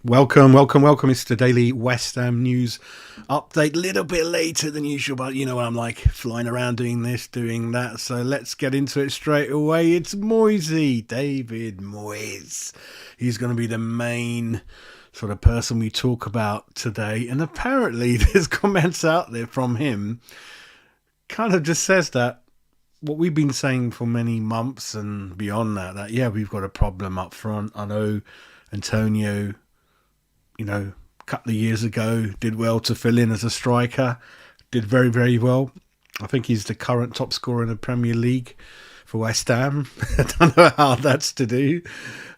Welcome. It's the daily West Ham news update. Little bit later than usual, but you know I'm like flying around doing this, doing that. So let's get into it straight away. It's Moyesy, David Moyes. He's going to be the main sort of person we talk about today. And apparently there's comments out there from him kind of just says that what we've been saying for many months and beyond that yeah, we've got a problem up front. I know Antonio, a couple of years ago, did well to fill in as a striker, did very, very well. I think he's the current top scorer in the Premier League for West Ham. I don't know how that's to do.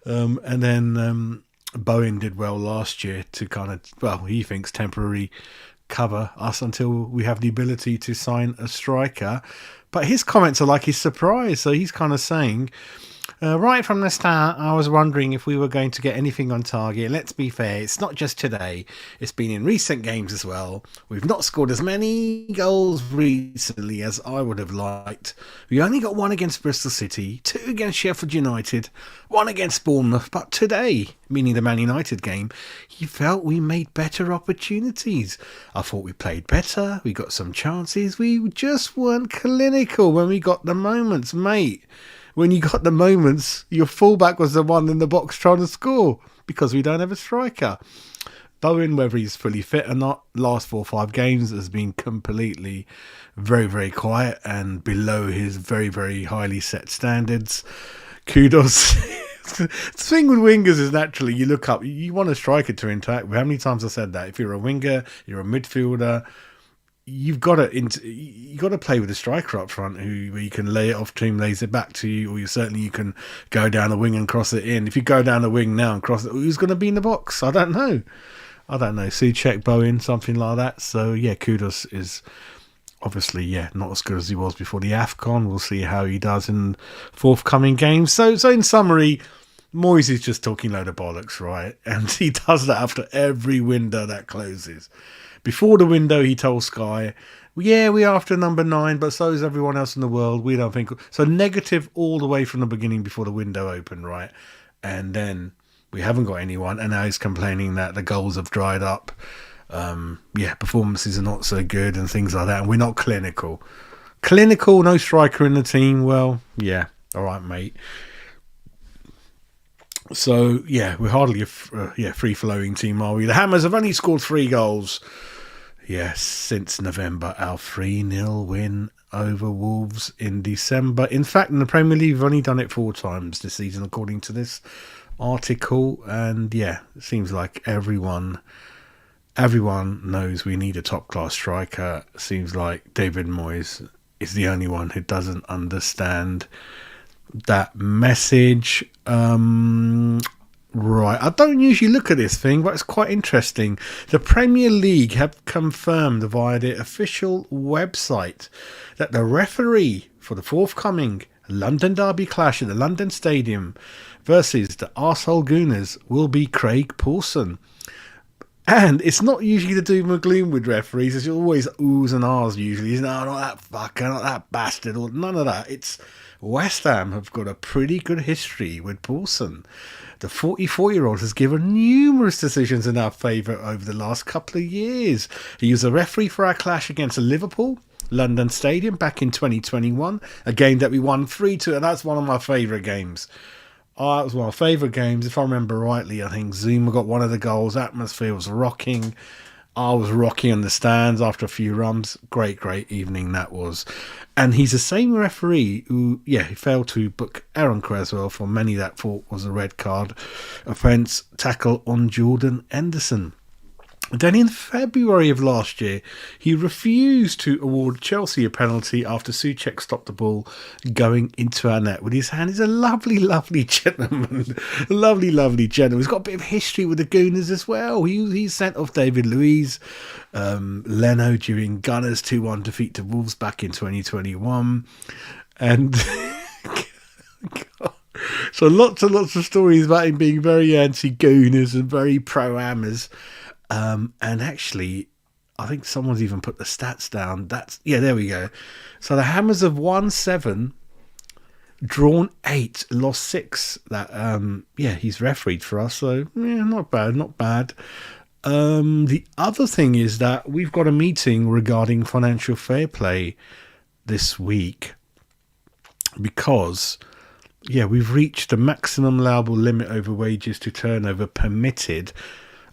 And then Bowen did well last year to he thinks temporary cover us until we have the ability to sign a striker. But his comments are like he's surprised. So he's kind of saying, right from the start, I was wondering if we were going to get anything on target. Let's be fair, it's not just today. It's been in recent games as well. We've not scored as many goals recently as I would have liked. We only got one against Bristol City, two against Sheffield United, one against Bournemouth. But today, meaning the Man United game, he felt we made better opportunities. I thought we played better. We got some chances. We just weren't clinical when we got the moments, mate. When you got the moments, your fullback was the one in the box trying to score because we don't have a striker. Bowen, whether he's fully fit or not, last 4 or 5 games has been completely very, very quiet and below his very, very highly set standards. Kudos. The thing with wingers is naturally you look up, you want a striker to interact with. How many times I've said that? If you're a winger, you're a midfielder, you've got to play with a striker up front where you can lay it off to him, lays it back to you, or you can go down the wing and cross it in. If you go down the wing now and cross it, who's going to be in the box? I don't know. Souček, Bowen, something like that. So yeah, Kudos is obviously not as good as he was before the AFCON. We'll see how he does in forthcoming games. So in summary, Moyes is just talking load of bollocks, right? And he does that after every window that closes. Before the window, he told Sky, yeah, we're after number 9, but so is everyone else in the world. We don't think... So negative all the way from the beginning before the window opened, right? And then we haven't got anyone, and now he's complaining that the goals have dried up. Performances are not so good and things like that, and we're not clinical. Clinical, no striker in the team. Well, yeah, all right, mate. So, yeah, we're hardly a free-flowing team, are we? The Hammers have only scored 3 goals. Yes, since November, our 3-0 win over Wolves in December. In fact, in the Premier League, we've only done it 4 times this season, according to this article. And, yeah, it seems like everyone knows we need a top-class striker. It seems like David Moyes is the only one who doesn't understand that message. Right, I don't usually look at this thing, but it's quite interesting. The Premier League have confirmed via their official website that the referee for the forthcoming London derby clash at the London Stadium versus the Arsehole Gooners will be Craig Pawson. And it's not usually the doom and gloom with referees. It's always oohs and ahs usually. It's not that fucker, not that bastard, or none of that. It's West Ham have got a pretty good history with Pawson. The 44-year-old has given numerous decisions in our favour over the last couple of years. He was a referee for our clash against Liverpool, London Stadium, back in 2021, a game that we won 3-2, and that's one of my favourite games. That was one of my favourite games. If I remember rightly, I think Zuma got one of the goals. Atmosphere was rocking. I was rocking in the stands after a few runs. Great evening that was. And he's the same referee who, he failed to book Aaron Creswell for many that thought was a red card offence tackle on Jordan Henderson. Then in February of last year, he refused to award Chelsea a penalty after Souček stopped the ball going into our net with his hand. He's a lovely, lovely gentleman. lovely gentleman. He's got a bit of history with the Gooners as well. He sent off David Luiz, Leno during Gunners' 2-1 defeat to Wolves back in 2021. And... So lots and lots of stories about him being very anti-Gooners and very pro-Hammers. And actually, I think someone's even put the stats down. There we go. So the Hammers have won 7 drawn 8, lost 6. That he's refereed for us, so yeah, not bad, not bad. The other thing is that we've got a meeting regarding financial fair play this week because we've reached the maximum allowable limit over wages to turnover permitted.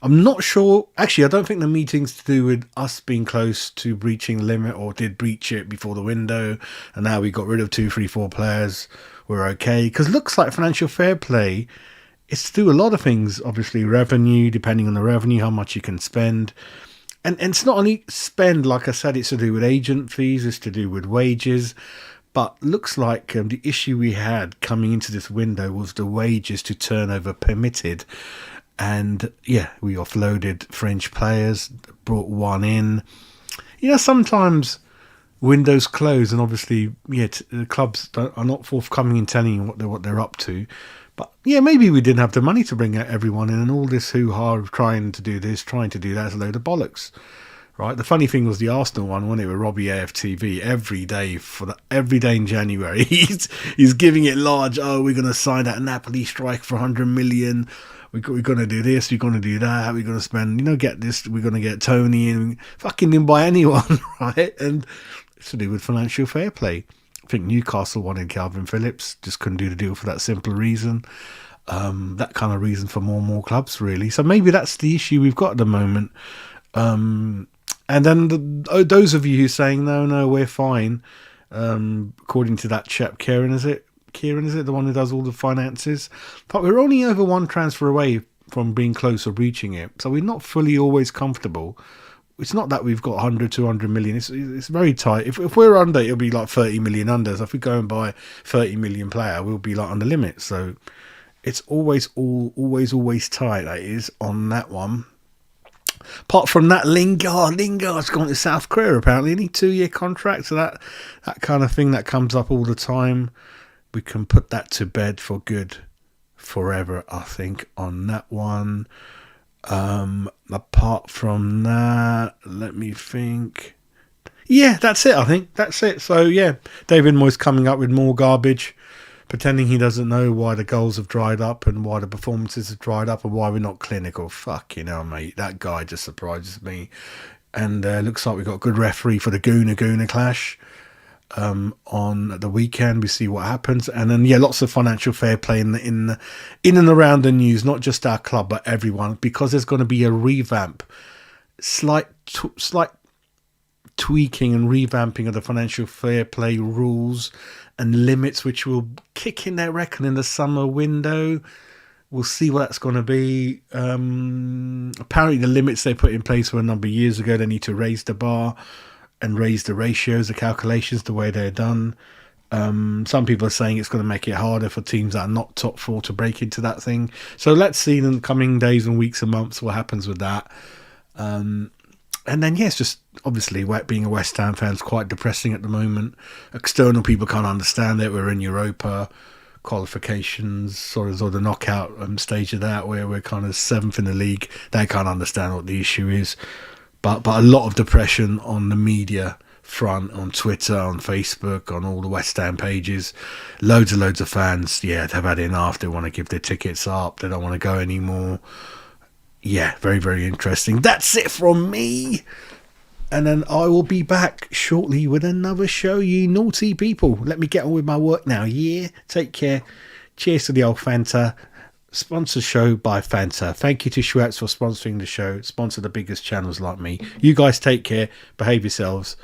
I'm not sure. Actually, I don't think the meeting's to do with us being close to breaching the limit or did breach it before the window. And now we got rid of 2, 3, 4 players. We're okay. Because looks like financial fair play is to do a lot of things. Obviously, revenue, depending on the revenue, how much you can spend. And it's not only spend, like I said, it's to do with agent fees, it's to do with wages. But looks like the issue we had coming into this window was the wages to turnover permitted. And we offloaded French players, brought one in. Sometimes windows close, and obviously, the clubs are not forthcoming in telling you what they're up to. But maybe we didn't have the money to bring out everyone in, and all this hoo-ha of trying to do this, trying to do that is a load of bollocks. Right, the funny thing was the Arsenal one, wasn't it, with Robbie AFTV every day in January. He's giving it large. Oh, we're going to sign that Napoli strike for 100 million. We're going to do this, we're going to do that, we're going to spend, get this, we're going to get Tony in. Fucking didn't buy anyone, right? And it's to do with financial fair play. I think Newcastle wanted Calvin Phillips, just couldn't do the deal for that simple reason. That kind of reason for more and more clubs, really. So maybe that's the issue we've got at the moment. And then those of you who are saying, no, we're fine, according to that chap, Kieran, is it? The one who does all the finances? But we're only over one transfer away from being close or reaching it. So we're not fully always comfortable. It's not that we've got 100, 200 million. It's very tight. If we're under, it'll be like 30 million under. So if we go and buy 30 million player, we'll be like under limit. So it's always tight, that is, on that one. Apart from that, Lingard's gone to South Korea, apparently. Any 2-year contract, so that kind of thing that comes up all the time. We can put that to bed for good forever, I think, on that one. Apart from that, let me think. Yeah, that's it, I think. That's it. So, David Moyes coming up with more garbage, pretending he doesn't know why the goals have dried up and why the performances have dried up and why we're not clinical. Fucking hell, mate. That guy just surprises me. And looks like we've got a good referee for the Gooner clash. On the weekend, we see what happens, and then lots of financial fair play in and around the news, not just our club but everyone, because there's going to be a revamp, slight tweaking and revamping of the financial fair play rules and limits, which will kick in, I reckon, in the summer window. We'll see what that's going to be. Apparently, the limits they put in place were a number of years ago. They need to raise the bar and raise the ratios, the calculations, the way they're done. Some people are saying it's going to make it harder for teams that are not top 4 to break into that thing. So let's see in the coming days and weeks and months what happens with that. And then, it's just obviously being a West Ham fan is quite depressing at the moment. External people can't understand it. We're in Europa qualifications, or the knockout stage of that, where we're kind of 7th in the league. They can't understand what the issue is. But a lot of depression on the media front, on Twitter, on Facebook, on all the West Ham pages. Loads of fans, they've had enough. They want to give their tickets up. They don't want to go anymore. Very, very interesting. That's it from me. And then I will be back shortly with another show, you naughty people. Let me get on with my work now. Take care. Cheers to the old Fanta. Sponsor show by Fanta. Thank you to Schweppes for sponsoring the show. Sponsor the biggest channels like me. You guys take care. Behave yourselves.